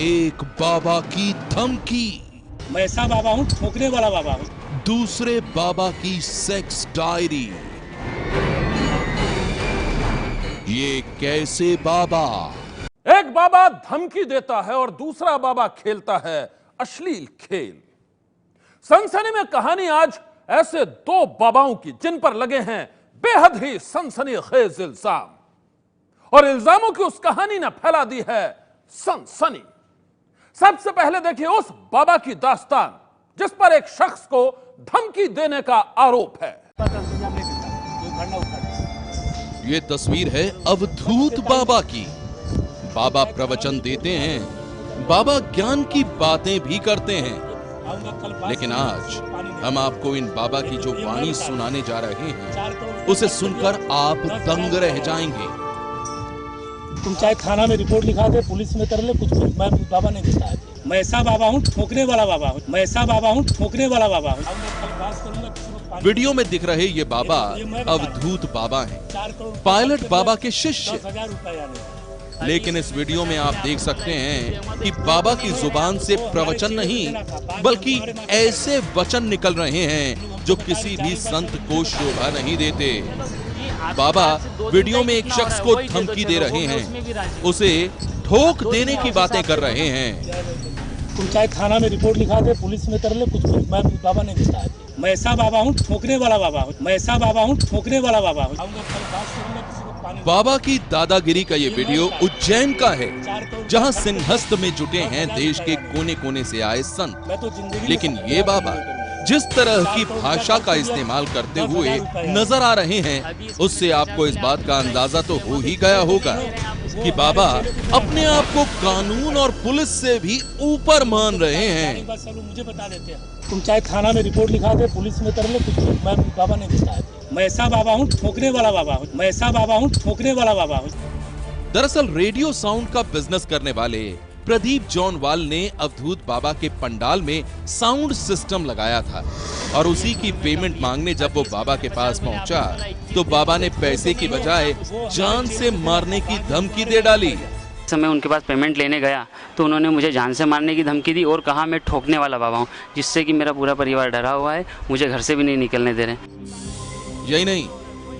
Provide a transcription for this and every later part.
एक बाबा की धमकी। मैं ऐसा बाबा हूँ, ठोकने वाला बाबा हूँ। दूसरे बाबा की सेक्स डायरी। ये कैसे बाबा? एक बाबा धमकी देता है और दूसरा बाबा खेलता है अश्लील खेल। सनसनी में कहानी आज ऐसे दो बाबाओं की जिन पर लगे हैं बेहद ही सनसनीखेज इल्जाम, और इल्जामों की उस कहानी ने फैला दी है सनसनी। सबसे पहले देखिए उस बाबा की दास्तान जिस पर एक शख्स को धमकी देने का आरोप है। ये तस्वीर है अवधूत बाबा की। बाबा प्रवचन देते हैं, बाबा ज्ञान की बातें भी करते हैं, लेकिन आज हम आपको इन बाबा की जो वाणी सुनाने जा रहे हैं उसे सुनकर आप दंग रह जाएंगे। तुम चाहे थाना में रिपोर्ट लिखा दे, पुलिस में कर ले, कुछ मैं बाबा नहीं देता है। मैं ऐसा बाबा हूँ, ठोकने वाला बाबा हूँ। मैं ऐसा बाबा हूँ, ठोकने वाला बाबा हूँ। वीडियो में दिख रहे ये बाबा अवधूत बाबा हैं, पायलट बाबा के शिष्य। 10,000 रुपया। लेकिन इस वीडियो में आप देख सकते हैं कि बाबा की जुबान से प्रवचन नहीं बल्कि ऐसे वचन निकल रहे हैं जो किसी भी संत को शोभा नहीं देते। बाबा वीडियो में एक शख्स को धमकी दे रहे हैं, उसे ठोक देने की बातें कर रहे हैं। तुम चाहे थाना में रिपोर्ट लिखा दे, पुलिस में कर ले, कुछ मैं बाबा नहीं देता है। मैं ऐसा बाबा हूँ, ठोकने वाला बाबा हूँ। मैं ऐसा बाबा हूँ, ठोकने वाला बाबा हूँ। बाबा की दादागिरी का ये वीडियो उज्जैन का है, जहां सिंहस्थ में जुटे हैं देश के कोने कोने से आए संत। लेकिन ये बाबा जिस तरह की भाषा का इस्तेमाल करते हुए नजर आ रहे हैं, उससे आपको इस बात का अंदाजा तो हो ही गया होगा कि बाबा अपने आप को कानून और पुलिस से भी ऊपर मान रहे हैं। मुझे बता देते हैं, तुम चाहे थाना में रिपोर्ट लिखा दे, पुलिस में कर ले, कुछ मैं बाबा नहीं देता है। मैं ऐसा बाबा हूँ, ठोकने वाला बाबा हूँ। मैं ऐसा बाबा हूँ, ठोकने वाला बाबा हूँ। दरअसल रेडियो साउंड का बिजनेस करने वाले प्रदीप जॉनवाल ने अवधूत बाबा के पंडाल में साउंड सिस्टम लगाया था, और उसी की पेमेंट मांगने जब वो बाबा के पास पहुंचा तो बाबा ने पैसे की बजाय जान से मारने की धमकी दे डाली। मैं उनके पास पेमेंट लेने गया तो उन्होंने मुझे जान से मारने की धमकी दी और कहा मैं ठोकने वाला बाबा हूँ, जिससे कि मेरा पूरा परिवार डरा हुआ है, मुझे घर से भी नहीं निकलने दे रहे। यही नहीं,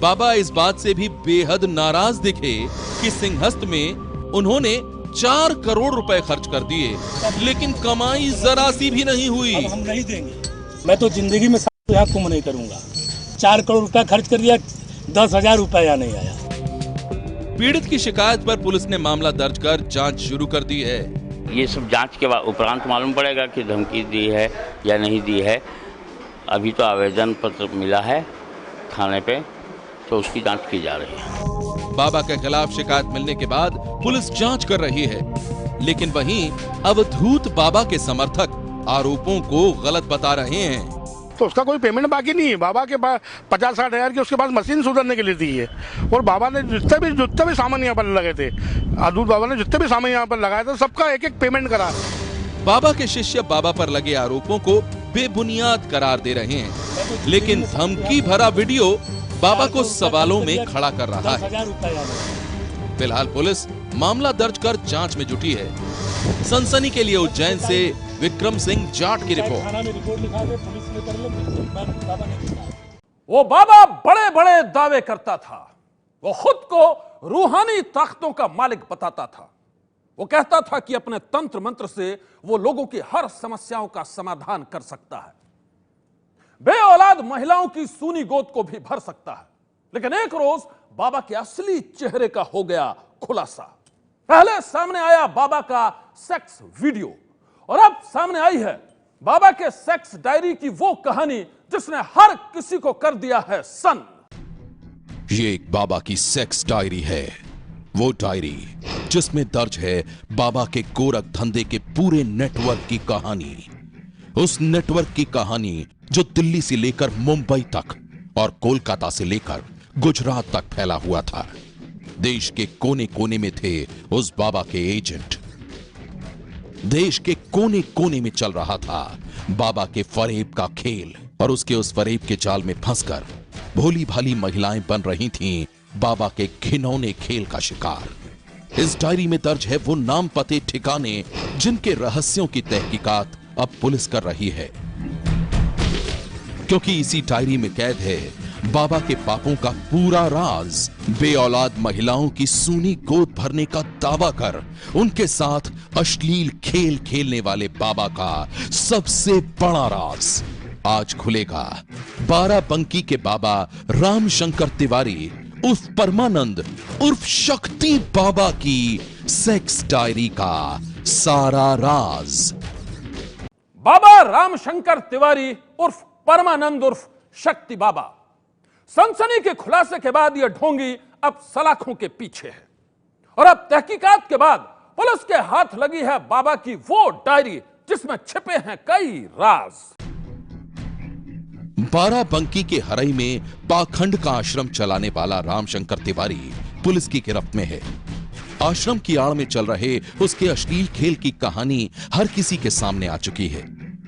बाबा इस बात से भी बेहद नाराज दिखे कि सिंहस्थ में उन्होंने 4 करोड़ रुपए खर्च कर दिए, लेकिन कमाई जरा सी भी नहीं हुई। अब हम नहीं देंगे, मैं तो जिंदगी में यहाँ कुम नहीं करूंगा। 4 करोड़ रुपया खर्च कर दिया, 10,000 रुपया नहीं आया। पीड़ित की शिकायत पर पुलिस ने मामला दर्ज कर जांच शुरू कर दी है। ये सब जांच के बाद उपरांत मालूम पड़ेगा कि धमकी दी है या नहीं दी है। अभी तो आवेदन पत्र मिला है थाने पे, तो उसकी जांच की जा रही है। बाबा के खिलाफ शिकायत मिलने के बाद पुलिस जांच कर रही है, लेकिन वहीं अवधूत बाबा के समर्थक आरोपों को गलत बता रहे हैं। तो उसका कोई पेमेंट बाकी नहीं है। बाबा के पास 50-60 हज़ार की उसके पास मशीन सुधरने के लिए दी है, और बाबा ने जितने भी सामान यहाँ पर लगे थे, अवधूत बाबा ने जितने भी सामान यहाँ पर लगाया था, सबका एक पेमेंट करा। बाबा के शिष्य बाबा पर लगे आरोपों को बेबुनियाद करार दे रहे हैं, लेकिन धमकी भरा वीडियो बाबा को सवालों में खड़ा कर रहा है। फिलहाल पुलिस मामला दर्ज कर जांच में जुटी है। सनसनी के लिए उज्जैन से विक्रम सिंह जाट की रिपोर्ट। वो बाबा बड़े बड़े दावे करता था, वो खुद को रूहानी ताकतों का मालिक बताता था। वो कहता था कि अपने तंत्र मंत्र से वो लोगों की हर समस्याओं का समाधान कर सकता है, बेऔलाद महिलाओं की सूनी गोद को भी भर सकता है। लेकिन एक रोज बाबा के असली चेहरे का हो गया खुलासा। पहले सामने आया बाबा का सेक्स वीडियो, और अब सामने आई है बाबा के सेक्स डायरी की वो कहानी जिसने हर किसी को कर दिया है सन्न। ये एक बाबा की सेक्स डायरी है, वो डायरी जिसमें दर्ज है बाबा के गोरख धंधे के पूरे नेटवर्क की कहानी। उस नेटवर्क की कहानी जो दिल्ली से लेकर मुंबई तक और कोलकाता से लेकर गुजरात तक फैला हुआ था। देश के कोने कोने में थे उस बाबा के एजेंट। देश के कोने कोने में चल रहा था बाबा के फरेब का खेल, और उसके उस फरेब के जाल में फंसकर भोली भाली महिलाएं बन रही थीं बाबा के घिनौने खेल का शिकार। इस डायरी में दर्ज है वो नाम, पते, ठिकाने जिनके रहस्यों की तहकीकात अब पुलिस कर रही है, क्योंकि इसी डायरी में कैद है बाबा के पापों का पूरा राज। बेऔलाद महिलाओं की सूनी गोद भरने का दावा कर उनके साथ अश्लील खेल खेलने वाले बाबा का सबसे बड़ा राज आज खुलेगा। बाराबंकी के बाबा रामशंकर तिवारी उर्फ परमानंद उर्फ शक्ति बाबा की सेक्स डायरी का सारा राज। बाबा रामशंकर तिवारी उर्फ परमानंद उर्फ शक्ति बाबा। सनसनी के खुलासे के बाद यह ढोंगी अब सलाखों के पीछे है और अब तहकीकात के बाद पुलिस के हाथ लगी है बाबा की वो डायरी जिसमें छिपे हैं कई राज। बाराबंकी के हरई में पाखंड का आश्रम चलाने वाला रामशंकर तिवारी पुलिस की गिरफ्त में है। आश्रम की आड़ में चल रहे उसके अश्लील खेल की कहानी हर किसी के सामने आ चुकी है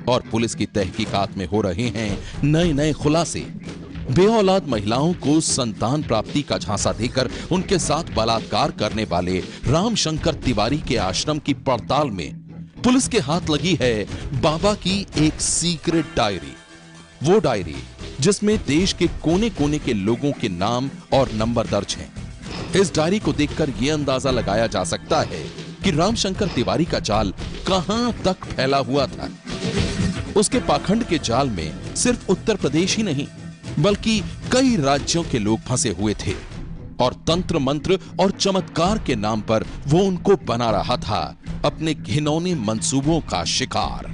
और पुलिस की तहकीकात में हो रहे हैं नए नए खुलासे। बेऔलाद महिलाओं को संतान प्राप्ति का झांसा देकर उनके साथ बलात्कार करने वाले रामशंकर तिवारी के आश्रम की पड़ताल में पुलिस के हाथ लगी है बाबा की एक सीक्रेट डायरी। वो डायरी जिसमें देश के कोने कोने के लोगों के नाम और नंबर दर्ज हैं। इस डायरी को देखकर यह अंदाजा लगाया जा सकता है कि रामशंकर तिवारी का जाल कहां तक फैला हुआ था। उसके पाखंड के जाल में सिर्फ उत्तर प्रदेश ही नहीं बल्कि कई राज्यों के लोग फंसे हुए थे और तंत्र मंत्र और चमत्कार के नाम पर वो उनको बना रहा था अपने घिनौने मंसूबों का शिकार।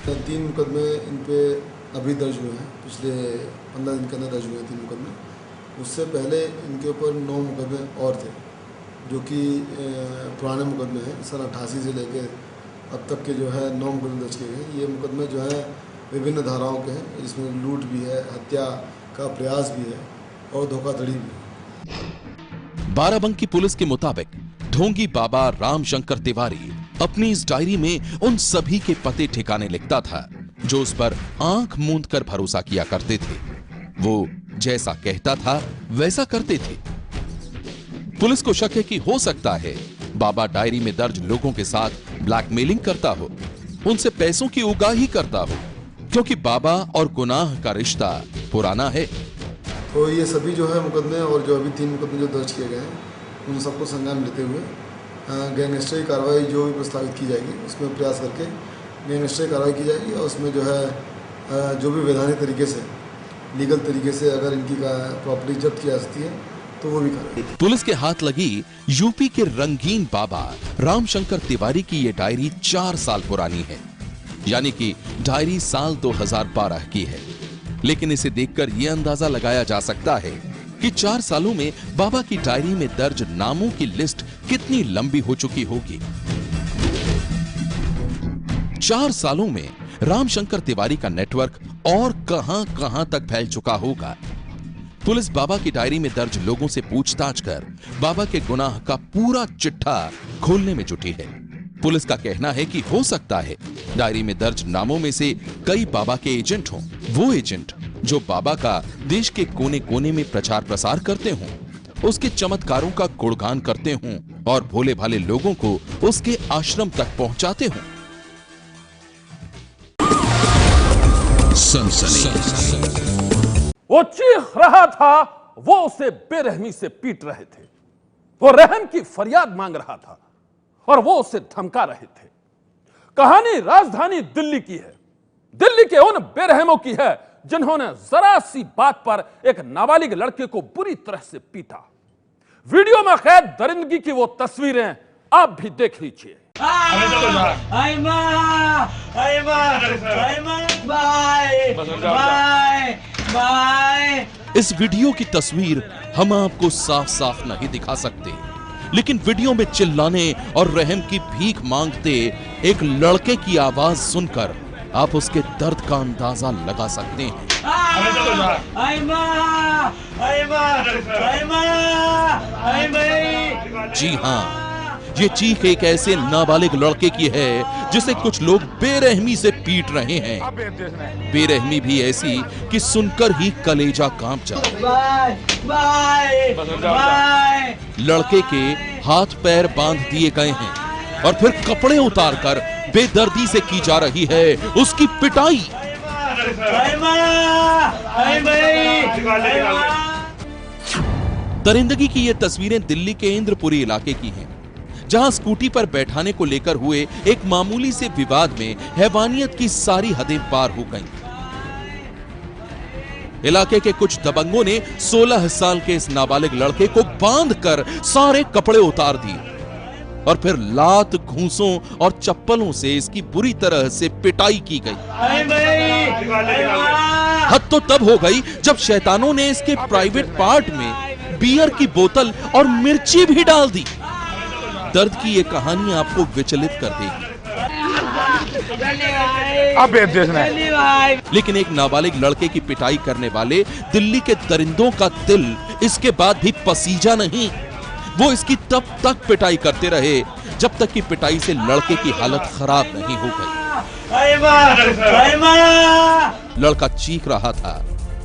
3 मुकदमे इन पे अभी दर्ज हुए हैं, पिछले 15 दिन के अंदर दर्ज हुए हैं 3 मुकदमे। उससे पहले इनके ऊपर 9 मुकदमे और थे जो कि पुराने मुकदमे हैं। सन 88 से लेकर अब तक के जो है 9 मुकदमे दर्ज किए गए। ये मुकदमे जो है विभिन्न धाराओं के हैं, इसमें लूट भी है, हत्या का प्रयास भी है और धोखाधड़ी भी है। बाराबंकी पुलिस के मुताबिक ढोंगी बाबा रामशंकर तिवारी अपनी इस डायरी में उन सभी के पते ठिकाने लिखता था जो उस पर आंख मूंद कर भरोसा किया करते थे। वो जैसा कहता था वैसा करते थे। पुलिस को शक है कि हो सकता है बाबा डायरी में दर्ज लोगों के साथ ब्लैकमेलिंग करता हो, उनसे पैसों की उगाही करता हो, क्योंकि बाबा और गुनाह का रिश्ता पुराना है। तो ये सभी जो है मुकदमे और जो अभी 3 मुकदमे जो दर्ज किए गए हैं उन सबको संज्ञान लेते हुए गैंगस्टरी कार्रवाई जो भी प्रस्तावित की जाएगी उसमें प्रयास करके गैंगस्टरी कार्रवाई की जाएगी और उसमें जो है जो भी वैधानिक तरीके से, लीगल तरीके से अगर इनकी प्रॉपर्टी जब्त की जा सकती है तो वो भी करेंगे। पुलिस के हाथ लगी यूपी के रंगीन बाबा रामशंकर तिवारी की ये डायरी 4 साल पुरानी है, यानी कि डायरी साल 2012 की है। लेकिन इसे देखकर यह अंदाजा लगाया जा सकता है कि 4 सालों में बाबा की डायरी में दर्ज नामों की लिस्ट कितनी लंबी हो चुकी होगी। 4 सालों में रामशंकर तिवारी का नेटवर्क और कहां कहां तक फैल चुका होगा। पुलिस बाबा की डायरी में दर्ज लोगों से पूछताछ कर बाबा के गुनाह का पूरा चिट्ठा खोलने में जुटी है। पुलिस का कहना है कि हो सकता है डायरी में दर्ज नामों में से कई बाबा के एजेंट हों, वो एजेंट जो बाबा का देश के कोने कोने में प्रचार प्रसार करते हों, उसके चमत्कारों का गुणगान करते हों और भोले भाले लोगों को उसके आश्रम तक पहुंचाते हों। वो चीख रहा था, वो उसे बेरहमी से पीट रहे थे, वो रहम की फरियाद मांग रहा था और वो उसे धमका रहे थे। कहानी राजधानी दिल्ली की है, दिल्ली के उन बेरहमों की है जिन्होंने जरा सी बात पर एक नाबालिग लड़के को बुरी तरह से पीटा। वीडियो में कैद दरिंदगी की वो तस्वीरें आप भी देख लीजिए। इस वीडियो की तस्वीर हम आपको साफ साफ नहीं दिखा सकते, लेकिन वीडियो में चिल्लाने और रहम की भीख मांगते एक लड़के की आवाज सुनकर आप उसके दर्द का अंदाजा लगा सकते हैं। जी हां, ये चीख एक ऐसे नाबालिग लड़के की है जिसे कुछ लोग बेरहमी से पीट रहे हैं। बेरहमी भी ऐसी कि सुनकर ही कलेजा कांप जाए। लड़के के हाथ पैर बांध दिए गए हैं और फिर कपड़े उतारकर बेदर्दी से की जा रही है उसकी पिटाई। दरिंदगी की ये तस्वीरें दिल्ली के इंद्रपुरी इलाके की हैं, जहां स्कूटी पर बैठाने को लेकर हुए एक मामूली से विवाद में हैवानियत की सारी हदें पार हो गईं। इलाके के कुछ दबंगों ने 16 साल के इस नाबालिग लड़के को बांधकर सारे कपड़े उतार दिए और फिर लात, घूंसों और चप्पलों से इसकी बुरी तरह से पिटाई की गई। हद तो तब हो गई जब शैतानों ने इसके प्राइवेट पार्ट में बियर की बोतल और मिर्ची भी डाल दी। दर्द की ये कहानी आपको विचलित कर देगी। लेकिन एक नाबालिग लड़के की पिटाई करने वाले दिल्ली के दरिंदों का दिल इसके बाद भी पसीजा नहीं। वो इसकी तब तक पिटाई करते रहे जब तक कि पिटाई से लड़के की हालत खराब नहीं हो गई। लड़का चीख रहा था,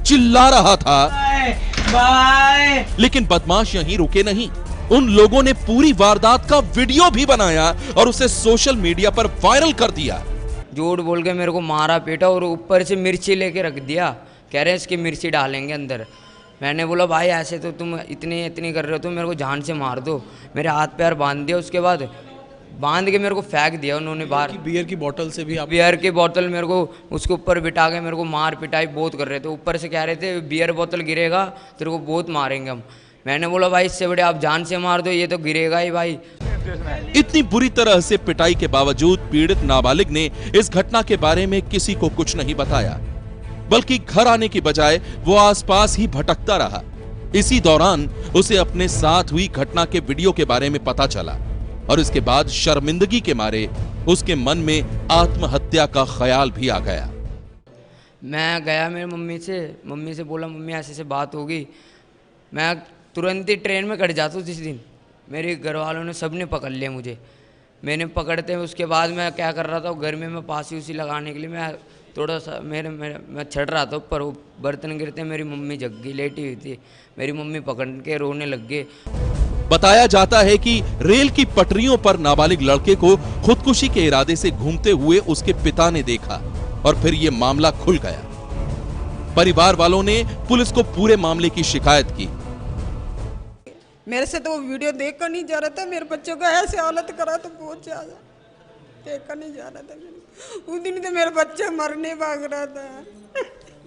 चिल्ला रहा था, लेकिन बदमाश यहीं रुके नहीं। उन लोगों ने पूरी वारदात का वीडियो भी बनाया और उसे सोशल मीडिया पर वायरल कर दिया। झूठ बोल के मेरे को मारा पीटा और ऊपर से मिर्ची लेके रख दिया। कह रहे हैं इसकी मिर्ची डालेंगे अंदर। मैंने बोला भाई ऐसे तो तुम इतनी कर रहे हो तो मेरे को जान से मार दो। मेरे हाथ पैर बांध दिया, उसके बाद बांध के मेरे को फेंक दिया उन्होंने बाहर। बियर की बोतल से भी आप बियर की बोतल मेरे को उसके ऊपर बिठा के मेरे को मार पिटाई बहुत कर रहे थे। ऊपर से कह रहे थे बियर बोतल गिरेगा तेरे को बहुत मारेंगे हम। मैंने बोला भाई इससे बड़े आप जान से मार दो, ये तो गिरेगा ही भाई। इतनी बुरी तरह से पिटाई के बावजूद पीड़ित नाबालिग ने इस घटना के बारे में किसी को कुछ नहीं बताया, बल्कि घर आने की बजाय वो आसपास ही भटकता रहा। इसी दौरान उसे अपने साथ हुई घटना के वीडियो के बारे में पता चला और इसके बाद शर्मिंदगी के मारे उसके मन में आत्महत्या का ख्याल भी आ गया। मैं गया मेरी मम्मी से बोला मम्मी ऐसे बात होगी। मैं तुरंत ही ट्रेन में कट जाता हूँ। जिस दिन मेरे घर वालों ने सब ने पकड़ लिया मुझे। मैंने पकड़ते उसके बाद मैं क्या कर रहा था, गर्मी में पासी उसी लगाने के लिए मैं थोड़ा सा मैं छड़ रहा था ऊपर, बर्तन गिरते मेरी मम्मी जग गई, लेटी हुई थी। मेरी मम्मी पकड़ के रोने लग गए। बताया जाता है कि रेल की पटरियों पर नाबालिग लड़के को खुदकुशी के इरादे से घूमते हुए उसके पिता ने देखा और फिर यह मामला खुल गया। परिवार वालों ने पुलिस को पूरे मामले की शिकायत की। मेरे से तो वो वीडियो देख कर नहीं जा रहा था। मेरे बच्चों को ऐसे हालत करा तो बहुत ज्यादा देख कर नहीं जा रहा था। उस दिन तो मेरा बच्चा मरने भाग रहा था।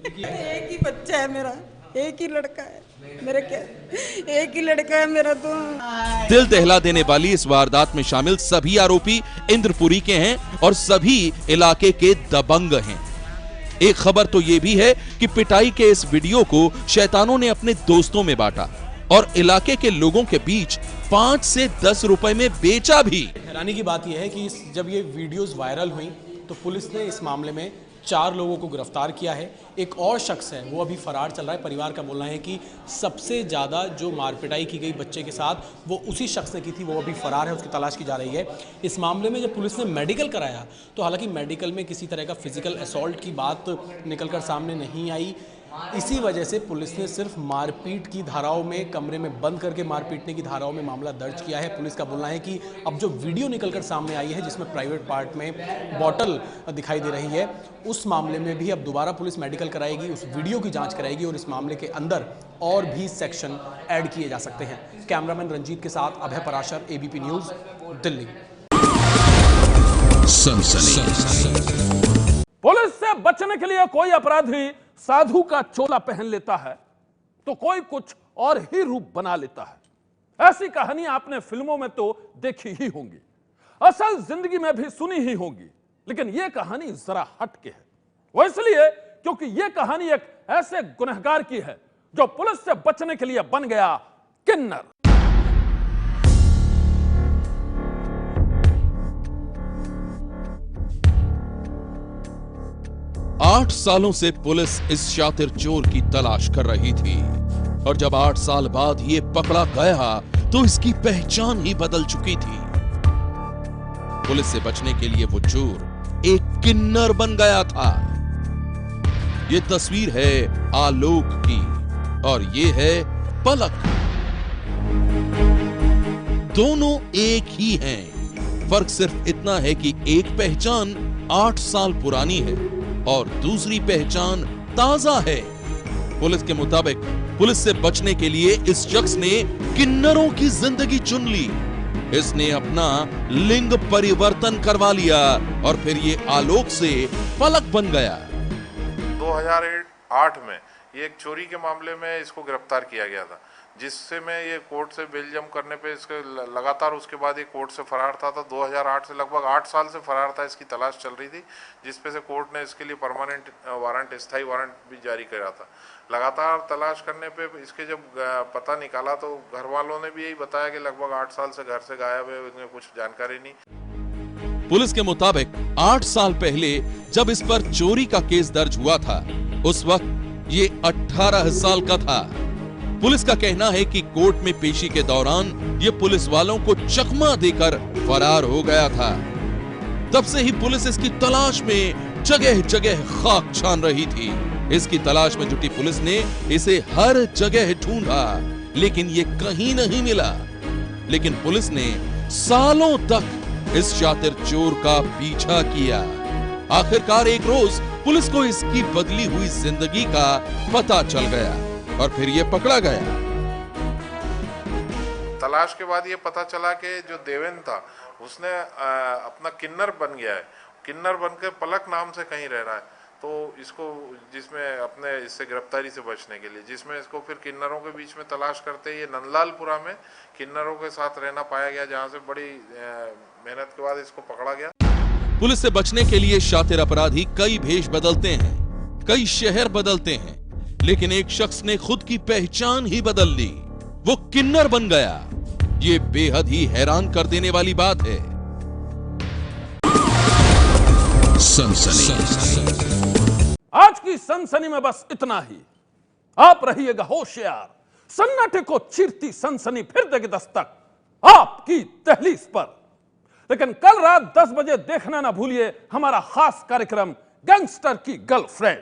एक ही बच्चा है मेरा, एक ही लड़का है मेरे, क्या एक ही लड़का है मेरा। तो दिल दहला देने वाली इस वारदात में शामिल सभी आरोपी इंद्रपुरी के हैं और सभी इलाके के दबंग हैं। एक खबर तो यह भी है कि पिटाई के इस वीडियो को शैतानों ने अपने दोस्तों में बांटा और इलाके के लोगों के बीच 5 से 10 रुपए में बेचा भी। हैरानी की बात यह है कि जब ये वीडियोस वायरल हुई तो पुलिस ने इस मामले में 4 लोगों को गिरफ्तार किया है। एक और शख्स है वो अभी फरार चल रहा है। परिवार का बोलना है कि सबसे ज़्यादा जो मारपिटाई की गई बच्चे के साथ वो उसी शख्स ने की थी, वो अभी फरार है, उसकी तलाश की जा रही है। इस मामले में जब पुलिस ने मेडिकल कराया तो हालांकि मेडिकल में किसी तरह का फिजिकल असॉल्ट की बात निकलकर सामने नहीं आई। इसी वजह से पुलिस ने सिर्फ मारपीट की धाराओं में, कमरे में बंद करके मार पीटने की धाराओं में मामला दर्ज किया है। पुलिस का बोलना है कि अब जो वीडियो निकलकर सामने आई है जिसमें प्राइवेट पार्ट में बॉटल दिखाई दे रही है, उस मामले में भी अब दोबारा पुलिस मेडिकल कराएगी, उस वीडियो की जांच कराएगी और इस मामले के अंदर और भी सेक्शन ऐड किए जा सकते हैं। कैमरामैन रंजीत के साथ Abhay Parashar, ABP news, Delhi. Police से बचने के लिए कोई अपराधी साधु का चोला पहन लेता है तो कोई कुछ और ही रूप बना लेता है। ऐसी कहानी आपने फिल्मों में तो देखी ही होंगी, असल जिंदगी में भी सुनी ही होंगी, लेकिन यह कहानी जरा हटके है। वो इसलिए क्योंकि यह कहानी एक ऐसे गुनहगार की है जो पुलिस से बचने के लिए बन गया किन्नर। आठ सालों से पुलिस इस शातिर चोर की तलाश कर रही थी और जब 8 साल बाद ये पकड़ा गया तो इसकी पहचान ही बदल चुकी थी। पुलिस से बचने के लिए वो चोर एक किन्नर बन गया था। ये तस्वीर है आलोक की और ये है पलक। दोनों एक ही हैं। फर्क सिर्फ इतना है कि एक पहचान 8 साल पुरानी है और दूसरी पहचान ताजा है। पुलिस के मुताबिक पुलिस से बचने के लिए इस शख्स ने किन्नरों की जिंदगी चुन ली। इसने अपना लिंग परिवर्तन करवा लिया और फिर ये आलोक से पलक बन गया। 2008 में ये एक चोरी के मामले में इसको गिरफ्तार किया गया था, जिससे मैं ये कोर्ट से बेल जम करने पे इसके लगातार उसके बाद ये कोर्ट से फरार था। 2008 से लगभग 8 साल से फरार था। इसकी तलाश चल रही थी, जिसपे से कोर्ट ने इसके लिए परमानेंट वारंट, स्थायी वारंट भी जारी करा था। लगातार तलाश करने पे इसके जब पता निकाला तो घर वालों ने भी यही बताया कि लगभग 8 साल से घर से गायब है, उन्हें कुछ जानकारी नहीं। पुलिस के मुताबिक 8 साल पहले जब इस पर चोरी का केस दर्ज हुआ था, उस वक्त ये 18 साल का था। पुलिस का कहना है कि कोर्ट में पेशी के दौरान ये पुलिस वालों को चकमा देकर फरार हो गया था। तब से ही पुलिस इसकी तलाश में जगह जगह खाक छान रही थी। इसकी तलाश में जुटी पुलिस ने इसे हर जगह ढूंढा, लेकिन ये कहीं नहीं मिला। लेकिन पुलिस ने सालों तक इस शातिर चोर का पीछा किया। आखिरकार एक रोज पुलिस को इसकी बदली हुई जिंदगी का पता चल गया और फिर ये पकड़ा गया। तलाश के बाद ये पता चला कि जो देवेंद्र था उसने अपना किन्नर बन गया है। किन्नर बनकर पलक नाम से कहीं रह रहा है। तो इसको जिसमें अपने इससे गिरफ्तारी से बचने के लिए, जिसमें इसको फिर किन्नरों के बीच में तलाश करते ये नंदलालपुरा में किन्नरों के साथ रहना पाया गया, जहां से बड़ी मेहनत के बाद इसको पकड़ा गया। पुलिस से बचने के लिए शातिर अपराधी कई भेष बदलते हैं, कई शहर बदलते हैं, लेकिन एक शख्स ने खुद की पहचान ही बदल ली। वो किन्नर बन गया। ये बेहद ही हैरान कर देने वाली बात है। सनसनी। आज की सनसनी में बस इतना ही। आप रहिएगा होशियार। सन्नाटे को चीरती सनसनी फिर देगी दस्तक आपकी दहलीज पर। लेकिन कल रात 10 बजे देखना ना भूलिए हमारा खास कार्यक्रम गैंगस्टर की गर्लफ्रेंड।